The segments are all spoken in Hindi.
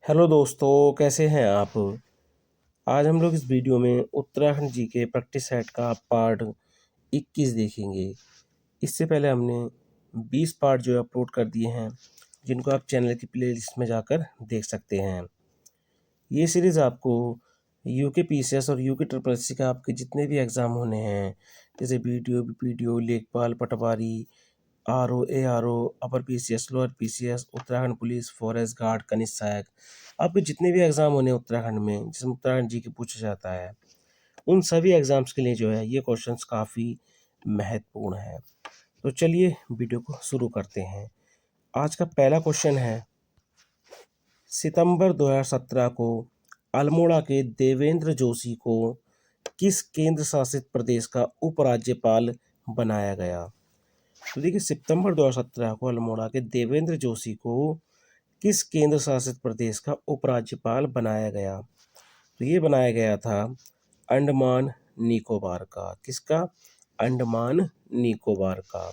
हेलो दोस्तों, कैसे हैं आप। आज हम लोग इस वीडियो में उत्तराखंड जी के प्रैक्टिस सेट का पार्ट 21 देखेंगे। इससे पहले हमने 20 पार्ट जो अपलोड कर दिए हैं, जिनको आप चैनल की प्लेलिस्ट में जाकर देख सकते हैं। ये सीरीज़ आपको यूके पीसीएस और यूके ट्रिपल एससी का आपके जितने भी एग्ज़ाम होने हैं, जैसे बीडीओ, बीपीडीओ, लेखपाल, पटवारी, RO, ARO, upper PCS, lower PCS, Uttarakhand police, forest guard, कनिष्ठ सहायक, आपके जितने भी एग्ज़ाम होने हैं उत्तराखंड में, जिसमें उत्तराखंड जी के पूछा जाता है, उन सभी एग्ज़ाम्स के लिए जो है ये क्वेश्चंस काफ़ी महत्वपूर्ण है। तो चलिए वीडियो को शुरू करते हैं। आज का पहला क्वेश्चन है, सितंबर 2017 को अल्मोड़ा के देवेंद्र जोशी को किस केंद्र शासित प्रदेश का उपराज्यपाल बनाया गया। तो देखिए, सितंबर 2017 को अल्मोड़ा के देवेंद्र जोशी को किस केंद्र शासित प्रदेश का उपराज्यपाल बनाया गया। तो ये बनाया गया था अंडमान निकोबार का। किसका? अंडमान निकोबार का।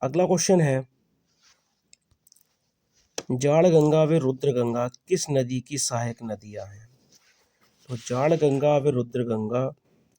अगला क्वेश्चन है, जाड़गंगा व रुद्रगंगा किस नदी की सहायक नदियां हैं। तो जाड़गंगा व रुद्रगंगा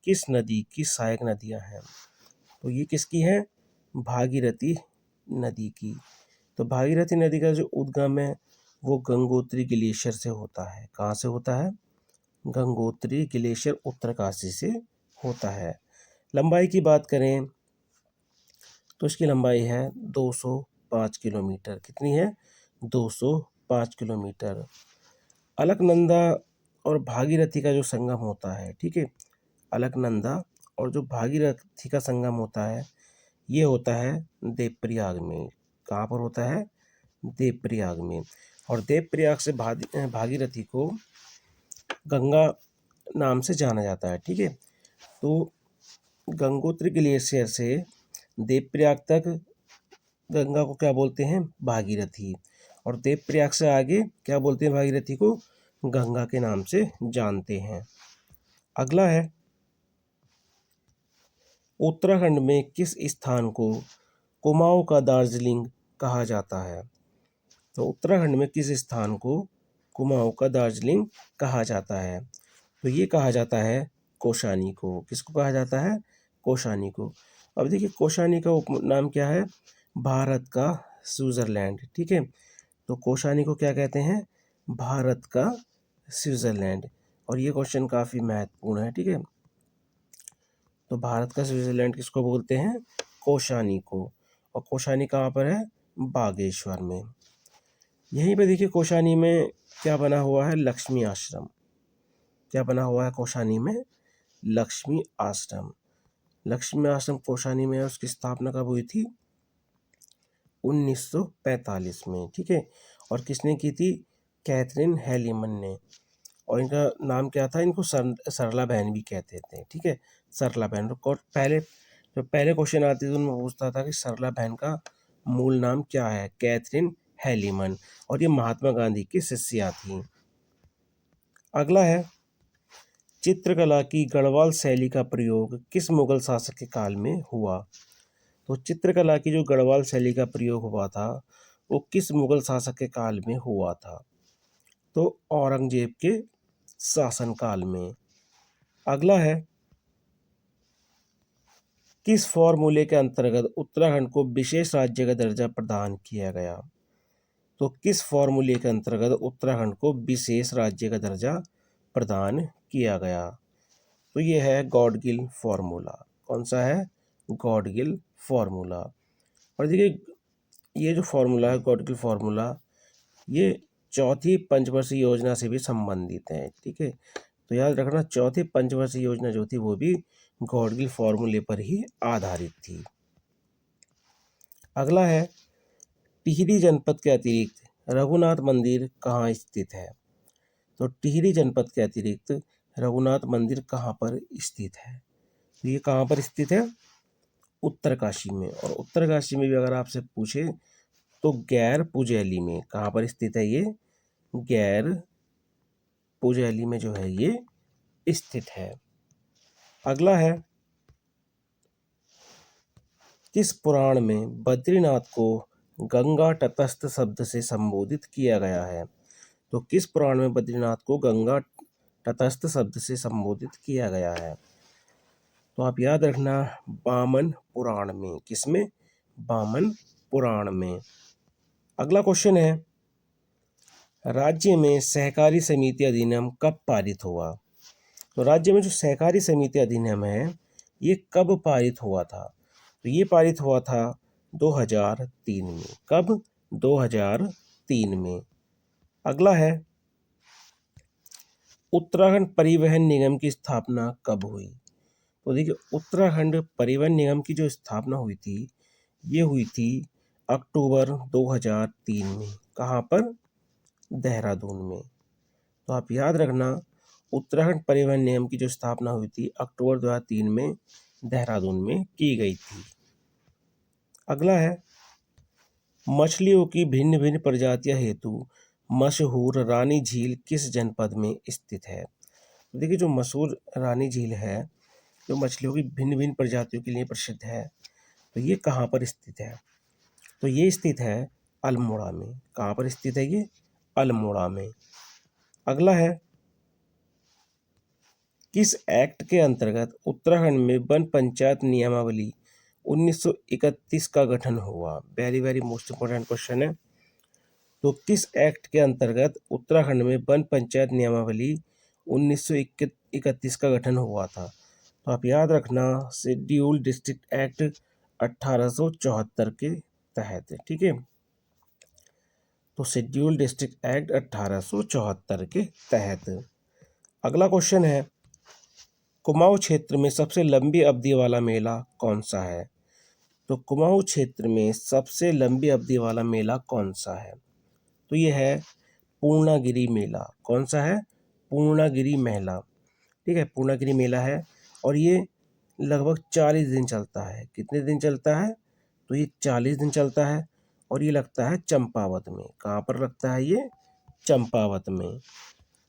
किस नदी की सहायक नदियां हैं। तो ये किसकी है? भागीरथी नदी की। तो भागीरथी नदी का जो उद्गम है वो गंगोत्री ग्लेशियर से होता है। कहाँ से होता है? गंगोत्री ग्लेशियर उत्तरकाशी से होता है। लंबाई की बात करें तो इसकी लंबाई है 205 किलोमीटर। कितनी है? 205 किलोमीटर। अलकनंदा और भागीरथी का जो संगम होता है, ठीक है, अलकनंदा और जो भागीरथी का संगम होता है ये होता है देवप्रयाग में। कहाँ पर होता है? देवप्रयाग में। और देवप्रयाग से भागीरथी को गंगा नाम से जाना जाता है, ठीक है। तो गंगोत्री ग्लेशियर से देवप्रयाग तक गंगा को क्या बोलते हैं? भागीरथी। और देवप्रयाग से आगे क्या बोलते हैं? भागीरथी को गंगा के नाम से जानते हैं। अगला है, उत्तराखंड में किस स्थान को कुमाऊं का दार्जिलिंग कहा जाता है। तो उत्तराखंड में किस स्थान को कुमाऊं का दार्जिलिंग कहा जाता है। तो ये कहा जाता है कौशानी को। किसको कहा जाता है? कौशानी को। अब देखिए, कौशानी का उपनाम क्या है? भारत का स्विट्जरलैंड, ठीक है। तो कौशानी को क्या कहते हैं? भारत का स्विट्जरलैंड। और ये क्वेश्चन काफ़ी महत्वपूर्ण है, ठीक है। तो भारत का स्विट्जरलैंड किसको बोलते हैं? कौशानी को। और कौशानी कहाँ पर है? बागेश्वर में। यहीं पे देखिए, कौशानी में क्या बना हुआ है? लक्ष्मी आश्रम। क्या बना हुआ है कौशानी में? लक्ष्मी आश्रम। लक्ष्मी आश्रम कौशानी में है। उसकी स्थापना कब हुई थी? 1945 में, ठीक है। और किसने की थी? कैथरीन हेलीमन ने। और इनका नाम क्या था? इनको सरला बहन भी कहते थे, ठीक है। सरला बहन। और पहले जो पहले क्वेश्चन आते थे उनमें पूछता था कि सरला बहन का मूल नाम क्या है? कैथरीन हेलीमन। और ये महात्मा गांधी की शिष्या थी। अगला है, चित्रकला की गढ़वाल शैली का प्रयोग किस मुगल शासक के काल में हुआ। तो चित्रकला की जो गढ़वाल शैली का प्रयोग हुआ था वो किस मुगल शासक के काल में हुआ था। तो औरंगजेब के शासनकाल में। अगला है, किस फॉर्मूले के अंतर्गत उत्तराखंड को विशेष राज्य का दर्जा प्रदान किया गया। तो किस फॉर्मूले के अंतर्गत उत्तराखंड को विशेष राज्य का दर्जा प्रदान किया गया। तो ये है गॉडगिल फार्मूला। कौन सा है? गॉडगिल फार्मूला। और देखिए, ये जो फार्मूला है गॉडगिल फार्मूला, ये चौथी पंचवर्षीय योजना से भी संबंधित है, ठीक है। तो याद रखना, चौथी पंचवर्षीय योजना जो थी वो भी गॉडगिल फार्मूले पर ही आधारित थी। अगला है, टिहरी जनपद के अतिरिक्त रघुनाथ मंदिर कहाँ स्थित है। तो टिहरी जनपद के अतिरिक्त रघुनाथ मंदिर कहाँ पर स्थित है। तो ये कहाँ पर स्थित है? उत्तरकाशी में। और उत्तरकाशी में भी अगर आपसे पूछे तो गैर पुजैली में। कहाँ पर स्थित है ये? गैर पुजैली में जो है ये स्थित है। अगला है, किस पुराण में बद्रीनाथ को गंगा तटस्थ शब्द से संबोधित किया गया है। तो किस पुराण में बद्रीनाथ को गंगा तटस्थ शब्द से संबोधित किया गया है? तो आप याद रखना, वामन पुराण में। किसमें? वामन पुराण में। अगला क्वेश्चन है, राज्य में सहकारी समिति अधिनियम कब पारित हुआ? तो राज्य में जो सहकारी समिति अधिनियम है ये कब पारित हुआ था? तो ये पारित हुआ था 2003 में। कब? 2003 में। अगला है, उत्तराखंड परिवहन निगम की स्थापना कब हुई? तो देखिए, उत्तराखंड परिवहन निगम की जो स्थापना हुई थी ये हुई थी अक्टूबर 2003 में। कहाँ पर? देहरादून में। तो आप याद रखना, उत्तराखंड परिवहन निगम की जो स्थापना हुई थी अक्टूबर 2003 में देहरादून में की गई थी। अगला है, मछलियों की भिन्न भिन्न प्रजातियां हेतु मशहूर रानी झील किस जनपद में स्थित है? देखिए, जो मशहूर रानी झील है जो मछलियों की भिन्न भिन्न प्रजातियों के लिए प्रसिद्ध है, तो ये कहाँ पर स्थित है? तो ये स्थित है अल्मोड़ा में। कहाँ पर स्थित है ये? अल्मोड़ा में। अगला है, किस एक्ट के अंतर्गत उत्तराखंड में वन पंचायत नियमावली 1931 का गठन हुआ? Very very most important question है। तो किस एक्ट के अंतर्गत उत्तराखंड में वन पंचायत नियमावली 1931 का गठन हुआ था? तो आप याद रखना, शेड्यूल डिस्ट्रिक्ट एक्ट 1874 के तहत। ठीक है, तो शेड्यूल डिस्ट्रिक्ट एक्ट 1874 के तहत। अगला क्वेश्चन है, कुमाऊं क्षेत्र में सबसे लंबी अवधि वाला मेला कौन सा है? तो कुमाऊं क्षेत्र में सबसे लंबी अवधि वाला मेला कौन सा है? तो ये है पूर्णागिरि मेला। कौन सा है? पूर्णागिरि मेला। ठीक है, पूर्णागिरि मेला है और ये लगभग 40 दिन चलता है। कितने दिन चलता है? तो ये 40 दिन चलता है और ये लगता है चंपावत में। कहाँ पर लगता है ये? चंपावत में।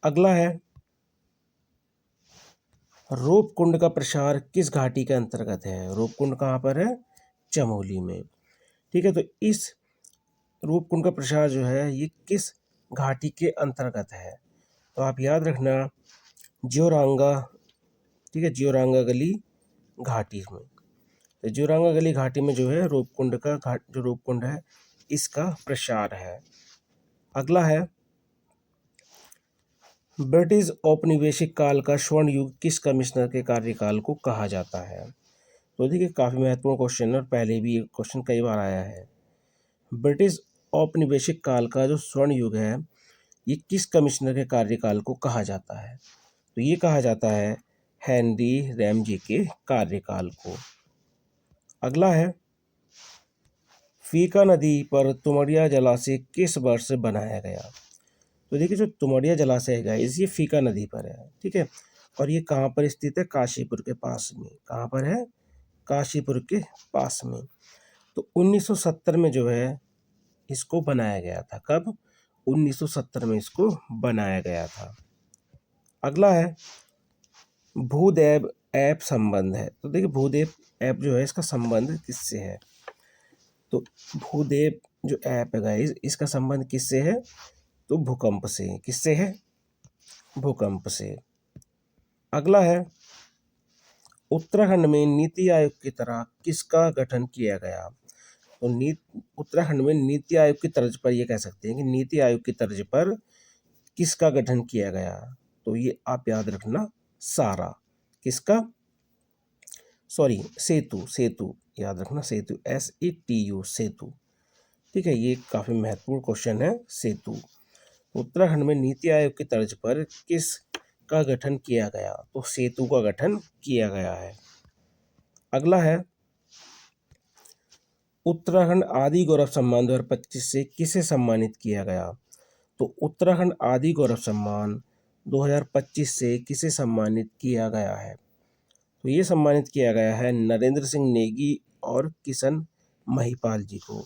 अगला है, रूपकुंड का प्रसार किस घाटी के अंतर्गत है? रूपकुंड कहाँ पर है? चमोली में। ठीक है, तो इस रूपकुंड का प्रसार जो है ये किस घाटी के अंतर्गत है? तो आप याद रखना, ज्योरांगा। ठीक है, ज्योरांगा गली घाटी में। तो ज्योरांगा गली घाटी में जो है रूपकुंड का घाट, जो रूपकुंड है इसका प्रसार है। अगला है, ब्रिटिश औपनिवेशिक काल का स्वर्ण युग किस कमिश्नर के कार्यकाल को कहा जाता है? तो देखिए, काफ़ी महत्वपूर्ण क्वेश्चन है और पहले भी ये क्वेश्चन कई बार आया है। ब्रिटिश औपनिवेशिक काल का जो स्वर्ण युग है ये किस कमिश्नर के कार्यकाल को कहा जाता है? तो ये कहा जाता है हेनरी रैमजे के कार्यकाल को। अगला है, फीका नदी पर तुमड़िया जलाशय किस वर्ष बनाया गया? तो देखिए, जो तुमड़िया जलाशय है गाइस ये फीका नदी पर है। ठीक है, और ये कहाँ पर स्थित है? काशीपुर के पास में। कहाँ पर है? काशीपुर के पास में। तो 1970 में जो है इसको बनाया गया था। कब? 1970 में इसको बनाया गया था। अगला है, भूदेव ऐप संबंध है। तो देखिए, भूदेव ऐप जो है इसका संबंध किससे है? तो भूदेव जो ऐप है गाइस इसका संबंध किससे है? तो भूकंप से। किससे है? भूकंप से। अगला है, उत्तराखंड में नीति आयोग की तरह किसका गठन किया गया? तो उत्तराखंड में नीति आयोग की तर्ज पर, ये कह सकते हैं कि नीति आयोग की तर्ज पर किसका गठन किया गया? तो ये आप याद रखना, सारा। किसका? सॉरी, सेतु। सेतु याद रखना, सेतु, SETU, सेतु। ठीक है, ये काफ़ी महत्वपूर्ण क्वेश्चन है, सेतु। उत्तराखंड में नीति आयोग की तर्ज पर किस का गठन किया गया? तो सेतु का गठन किया गया है। अगला है, उत्तराखंड आदि गौरव सम्मान 2025 से किसे सम्मानित किया गया? तो उत्तराखंड आदि गौरव सम्मान 2025 से किसे सम्मानित किया गया है? तो ये सम्मानित किया गया है नरेंद्र सिंह नेगी और किशन महिपाल जी को।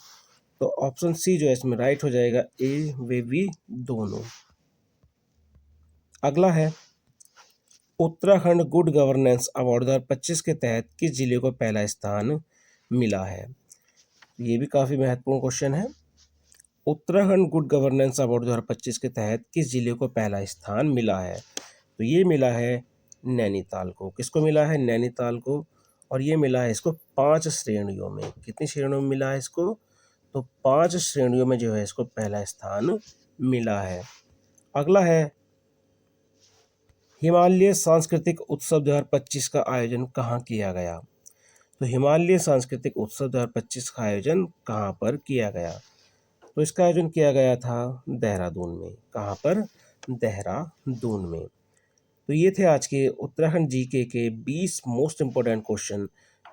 तो ऑप्शन सी जो है इसमें राइट हो जाएगा, ए वे बी दोनों। अगला है, उत्तराखंड गुड गवर्नेंस अवार्ड 2025 के तहत किस जिले को पहला स्थान मिला है? ये भी काफ़ी महत्वपूर्ण क्वेश्चन है। उत्तराखंड गुड गवर्नेंस अवार्ड 2025 के तहत किस जिले को पहला स्थान मिला है? तो ये मिला है नैनीताल को। किसको मिला है? नैनीताल को। और ये मिला है इसको 5 श्रेणियों में। कितनी श्रेणियों में मिला है इसको? तो 5 श्रेणियों में जो है इसको पहला स्थान मिला है। अगला है हिमालय सांस्कृतिक उत्सव 2025 का आयोजन कहाँ किया गया? तो हिमालय सांस्कृतिक उत्सव 2025 का आयोजन कहाँ पर किया गया? तो इसका आयोजन किया गया था देहरादून में। कहाँ पर? देहरादून में। तो ये थे आज के उत्तराखंड जीके के 20 मोस्ट इम्पोर्टेंट क्वेश्चन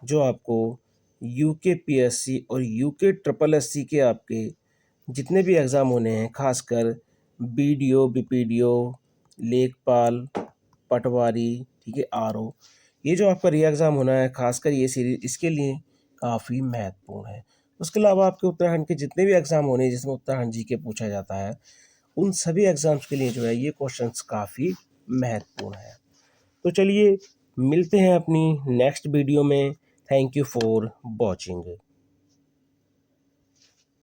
जो आपको यूके पीएससी और यूके ट्रिपल एससी के आपके जितने भी एग्ज़ाम होने हैं, खासकर बीडीओ, बीपीडीओ, लेखपाल, पटवारी, ठीक है, आरओ, ये जो आपका री एग्ज़ाम होना है, खासकर ये सीरीज इसके लिए काफ़ी महत्वपूर्ण है। उसके अलावा आपके उत्तराखंड के जितने भी एग्ज़ाम होने हैं जिसमें उत्तराखंड जीके पूछा जाता है, उन सभी एग्ज़ाम्स के लिए जो है ये क्वेश्चंस काफ़ी महत्वपूर्ण है। तो चलिए मिलते हैं अपनी नेक्स्ट वीडियो में। Thank you for watching.